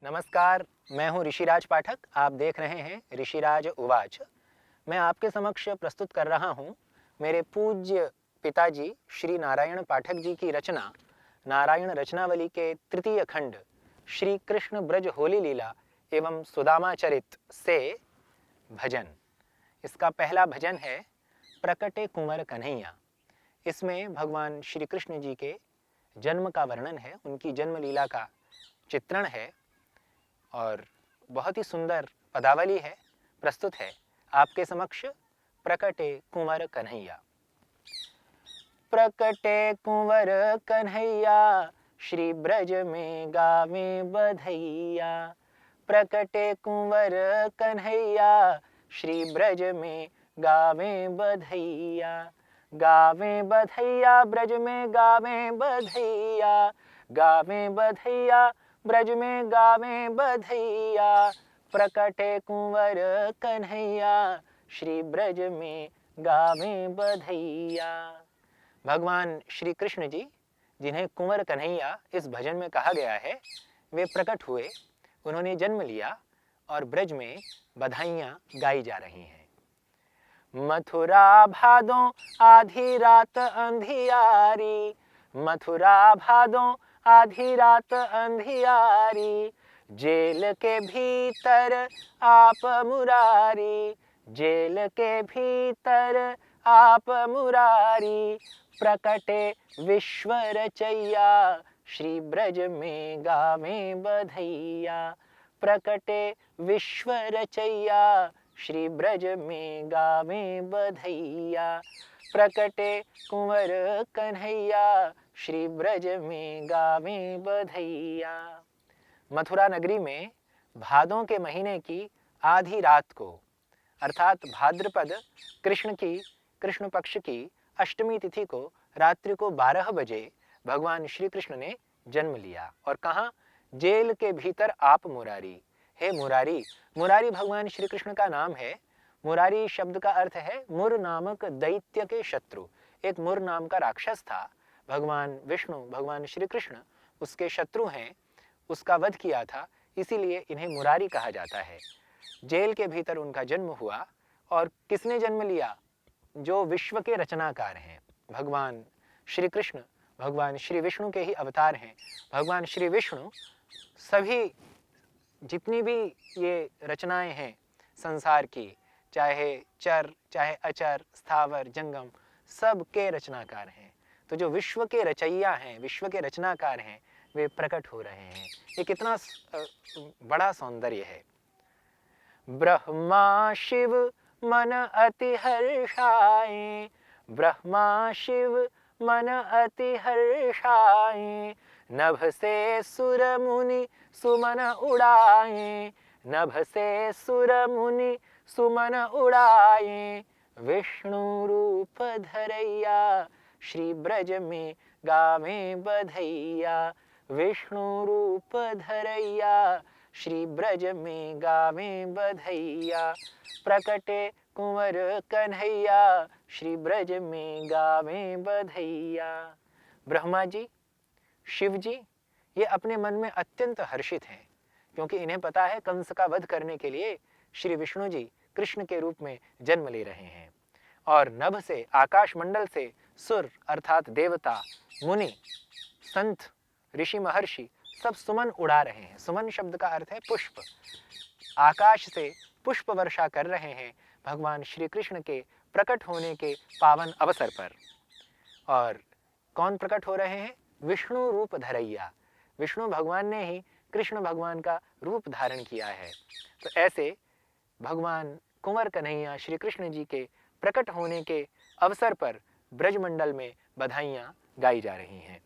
नमस्कार, मैं हूं ऋषिराज पाठक। आप देख रहे हैं ऋषिराज उवाच। मैं आपके समक्ष प्रस्तुत कर रहा हूं मेरे पूज्य पिताजी श्री नारायण पाठक जी की रचना नारायण रचनावली के तृतीय खंड श्री कृष्ण ब्रज होली लीला एवं सुदामाचरित से भजन। इसका पहला भजन है प्रकटे कुंवर कन्हैया। इसमें भगवान श्री कृष्ण जी के जन्म का वर्णन है, उनकी जन्म लीला का चित्रण है और बहुत ही सुंदर पदावली है, प्रस्तुत है आपके समक्ष। प्रकटे कुंवर कन्हैया। प्रकटे कुंवर कन्हैया श्री ब्रज में गावे बधैया। प्रकटे कुंवर कन्हैया श्री ब्रज में गावे बधैया। गावे बधैया ब्रज में गावे बधैया। गावे बधैया ब्रज में गावे बधैया। प्रकटे कुंवर कन्हैया श्री ब्रज में गावे बधैया। भगवान श्री कृष्ण जी, जिन्हें कुंवर कन्हैया इस भजन में कहा गया है, वे प्रकट हुए, उन्होंने जन्म लिया और ब्रज में बधाइयां गाई जा रही हैं। मथुरा भादों आधी रात अंधियारी। मथुरा भादों आधी रात अंधियारी। जेल के भीतर आप मुरारी। जेल के भीतर आप मुरारी। प्रकटे विश्व रचैया श्री ब्रज में गावे बधैया। प्रकटे विश्व रचैया श्री ब्रज में गावे बधैया। प्रकटे कुंवर कन्हैया श्री ब्रज में गावे बधैया। मथुरा नगरी में भादों के महीने की आधी रात को, अर्थात भाद्रपद कृष्ण पक्ष की अष्टमी तिथि को रात्रि को 12 बजे भगवान श्री कृष्ण ने जन्म लिया। और कहाँ? जेल के भीतर आप मुरारी। हे मुरारी। मुरारी भगवान श्री कृष्ण का नाम है। मुरारी शब्द का अर्थ है मुर नामक दैत्य के शत्रु। एक मुर नाम का राक्षस था, भगवान विष्णु, भगवान श्री कृष्ण उसके शत्रु हैं, उसका वध किया था, इसीलिए इन्हें मुरारी कहा जाता है। जेल के भीतर उनका जन्म हुआ। और किसने जन्म लिया? जो विश्व के रचनाकार हैं, भगवान श्री कृष्ण, भगवान श्री विष्णु के ही अवतार हैं। भगवान श्री विष्णु सभी जितनी भी ये रचनाएं हैं संसार की, चाहे चर चाहे अचर, स्थावर जंगम, सब के रचनाकार हैं। तो जो विश्व के रचयिया हैं, विश्व के रचनाकार हैं, वे प्रकट हो रहे हैं। ये कितना बड़ा सौंदर्य है। ब्रह्मा शिव मन अति हर्षाए। ब्रह्मा शिव मन अति हर्षाए। नभ से सुर मुनि सुमन उड़ाए। नभ से सुर मुनि सुमन उड़ाए। विष्णु रूप धरैया श्री ब्रज में गावे बधैया। विष्णु रूप धरैया श्री ब्रज में गावे बधैया। प्रकटे कुंवर कन्हैया श्री ब्रज में गावे बधैया। ब्रह्मा जी, शिव जी, ये अपने मन में अत्यंत हर्षित हैं, क्योंकि इन्हें पता है कंस का वध करने के लिए श्री विष्णु जी कृष्ण के रूप में जन्म ले रहे हैं। और नभ से, आकाश मंडल से सुर अर्थात देवता, मुनि, संत, ऋषि महर्षि सब सुमन उड़ा रहे हैं। सुमन शब्द का अर्थ है पुष्प। आकाश से पुष्प वर्षा कर रहे हैं भगवान श्री कृष्ण के प्रकट होने के पावन अवसर पर। और कौन प्रकट हो रहे हैं? विष्णु रूप धरैया। विष्णु भगवान ने ही कृष्ण भगवान का रूप धारण किया है। तो ऐसे भगवान कुंवर कन्हैया श्री कृष्ण जी के प्रकट होने के अवसर पर ब्रजमंडल में बधाइयां गाई जा रही हैं।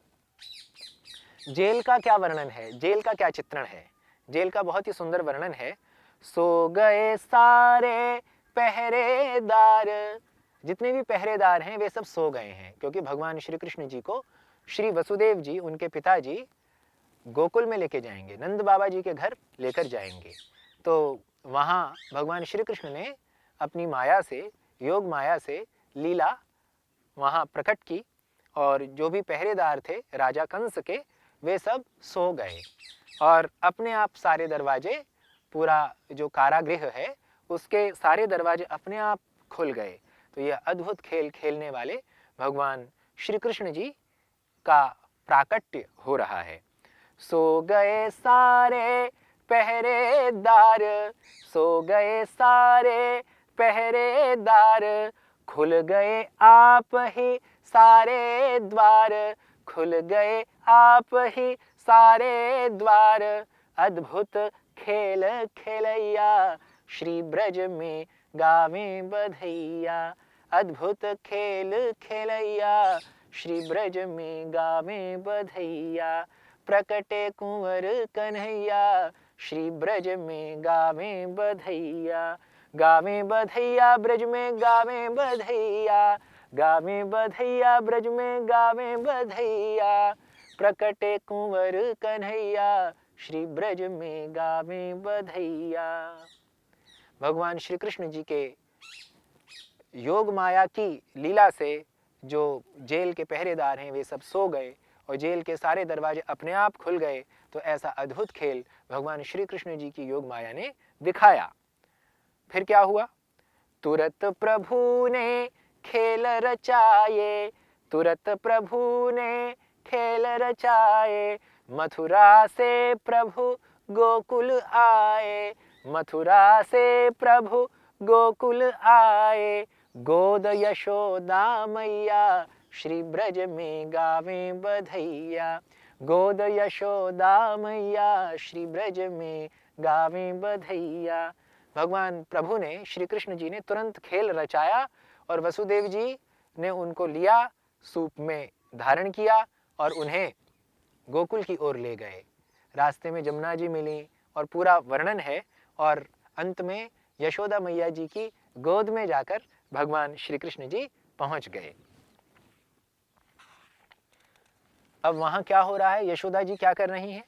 जेल का क्या वर्णन है? जेल का क्या चित्रण है? जेल का बहुत ही सुंदर वर्णन है। सो गए सारे पहरेदार। जितने भी पहरेदार हैं वे सब सो गए हैं, क्योंकि भगवान श्री कृष्ण जी को श्री वसुदेव जी, उनके पिताजी, गोकुल में लेके जाएंगे, नंद बाबा जी के घर लेकर जाएंगे। तो वहाँ भगवान श्री कृष्ण ने अपनी माया से, योग माया से लीला वहाँ प्रकट की। और जो भी पहरेदार थे राजा कंस के, वे सब सो गए और अपने आप सारे दरवाजे, पूरा जो कारागृह है उसके सारे दरवाजे अपने आप खुल गए। तो यह अद्भुत खेल खेलने वाले भगवान श्री कृष्ण जी का प्राकट्य हो रहा है। सो गए सारे पहरेदार, सो गए सारे पहरेदार, खुल गए आप ही सारे द्वार, खुल गए आप ही सारे द्वार। अद्भुत खेल खेलैया श्री ब्रज में गावे बधैया, अद्भुत खेल खेलैया श्री ब्रज में गावे बधैया। प्रकटे कुंवर कन्हैया श्री ब्रज में गावे बधैया, गावे बधैया ब्रज में गावे बधैया, गावे बधैया ब्रज में गावे बधैया। प्रकटे कुंवर कन्हैया श्री ब्रज में गावे बधैया। भगवान श्री कृष्ण जी के योग माया की लीला से जो जेल के पहरेदार हैं वे सब सो गए और जेल के सारे दरवाजे अपने आप खुल गए। तो ऐसा अद्भुत खेल भगवान श्री कृष्ण जी की योग माया ने दिखाया। फिर क्या हुआ? तुरत प्रभु ने खेल रचाए, तुरत प्रभु ने खेल रचाए, मथुरा से प्रभु गोकुल आए, मथुरा से प्रभु गोकुल आए। गोद यशोदा मैया श्री ब्रज में गावे बधैया, गोद यशोदा मैया श्री ब्रज में गावे बधैया। भगवान प्रभु ने, श्री कृष्ण जी ने तुरंत खेल रचाया और वसुदेव जी ने उनको लिया, सूप में धारण किया और उन्हें गोकुल की ओर ले गए। रास्ते में जमुना जी मिली और पूरा वर्णन है और अंत में यशोदा मैया जी की गोद में जाकर भगवान श्री कृष्ण जी पहुंच गए। अब वहां क्या हो रहा है? यशोदा जी क्या कर रही हैं?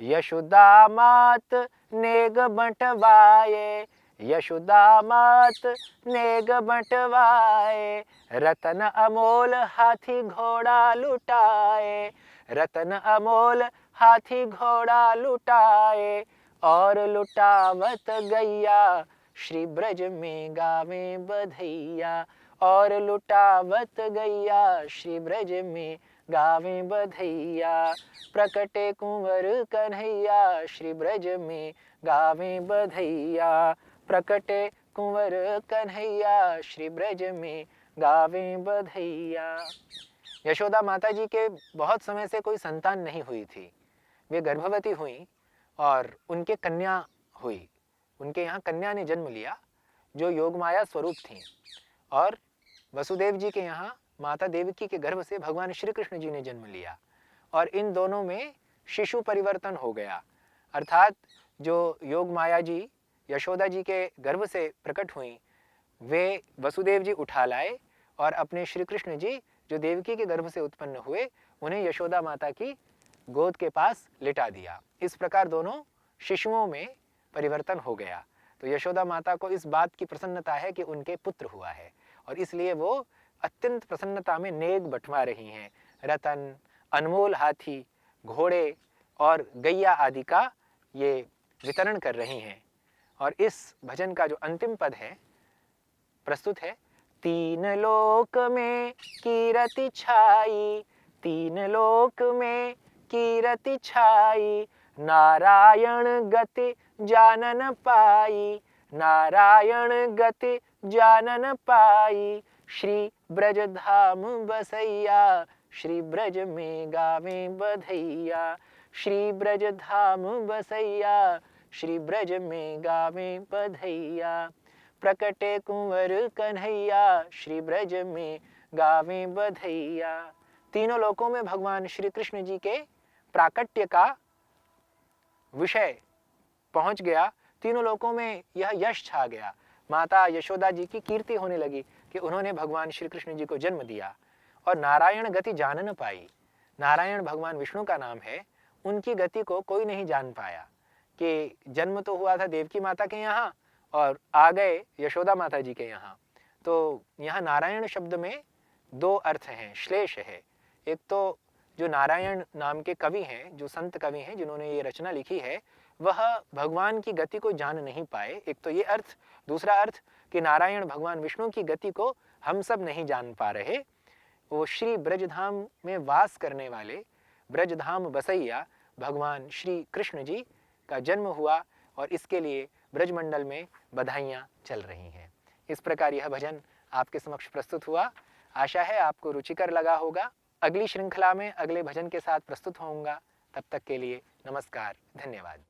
यशोदा मात नेग बंटवाए, यशोदा मात नेग बंटवाए, रतन अमोल हाथी घोड़ा लुटाए, रतन अमोल हाथी घोड़ा लुटाए। और लुटावत गैया श्री ब्रज में गावे बधैया, और लुटावत गैया श्री ब्रज में गावे बधैया। प्रकटे कुंवर कन्हैया श्री ब्रज में गावे बधैया, प्रकटे कुंवर कन्हैया श्री ब्रज में गावे बधैया। यशोदा माता जी के बहुत समय से कोई संतान नहीं हुई थी। वे गर्भवती हुई और उनके कन्या हुई, उनके यहाँ कन्या ने जन्म लिया जो योगमाया स्वरूप थी। और वसुदेव जी के यहाँ माता देवकी के गर्भ से भगवान श्री कृष्ण जी ने जन्म लिया और इन दोनों में शिशु परिवर्तन हो गया। अर्थात जो योग माया जी यशोदा जी के गर्भ से प्रकट हुई वे वसुदेव जी उठा लाए और अपने श्री कृष्ण जी जो देवकी के गर्भ से उत्पन्न हुए उन्हें यशोदा माता की गोद के पास लिटा दिया। इस प्रकार दोनों शिशुओं में परिवर्तन हो गया। तो यशोदा माता को इस बात की प्रसन्नता है कि उनके पुत्र हुआ है और इसलिए वो अत्यंत प्रसन्नता में नेग बंटवा रही हैं। रतन, अनमोल हाथी, घोड़े और गैया आदि का ये वितरण कर रही हैं। और इस भजन का जो अंतिम पद है प्रस्तुत है। तीन लोक में कीरति छाई, तीन लोक में कीरति छाई, नारायण गति जानन पाई, नारायण गति जानन पाई। श्री ब्रज धाम बसैया श्री ब्रज में गावे बधैया, श्री ब्रज धाम बसैया श्री ब्रज में गावे बधैया। प्रकटे कुंवर कन्हैया श्री ब्रज में गावे बधैया। तीनों लोकों में भगवान श्री कृष्ण जी के प्राकट्य का विषय पहुंच गया। तीनों लोकों में यह यश छा गया। माता यशोदा जी की कीर्ति होने लगी कि उन्होंने भगवान श्री कृष्ण जी को जन्म दिया और नारायण गति जान न पाई। नारायण भगवान विष्णु का नाम है, उनकी गति को कोई नहीं जान पाया कि जन्म तो हुआ था देवकी माता के यहाँ और आ गए यशोदा माता जी के यहाँ। तो यहाँ नारायण शब्द में दो अर्थ हैं, श्लेष है। एक तो जो नारायण नाम के कवि हैं, जो संत कवि हैं जिन्होंने ये रचना लिखी है, वह भगवान की गति को जान नहीं पाए। एक तो ये अर्थ, दूसरा अर्थ कि नारायण भगवान विष्णु की गति को हम सब नहीं जान पा रहे। वो श्री ब्रजधाम में वास करने वाले ब्रजधाम बसैया भगवान श्री कृष्ण जी का जन्म हुआ और इसके लिए ब्रजमंडल में बधाइयाँ चल रही हैं। इस प्रकार यह भजन आपके समक्ष प्रस्तुत हुआ। आशा है आपको रुचिकर लगा होगा। अगली श्रृंखला में अगले भजन के साथ प्रस्तुत होऊंगा। तब तक के लिए नमस्कार, धन्यवाद।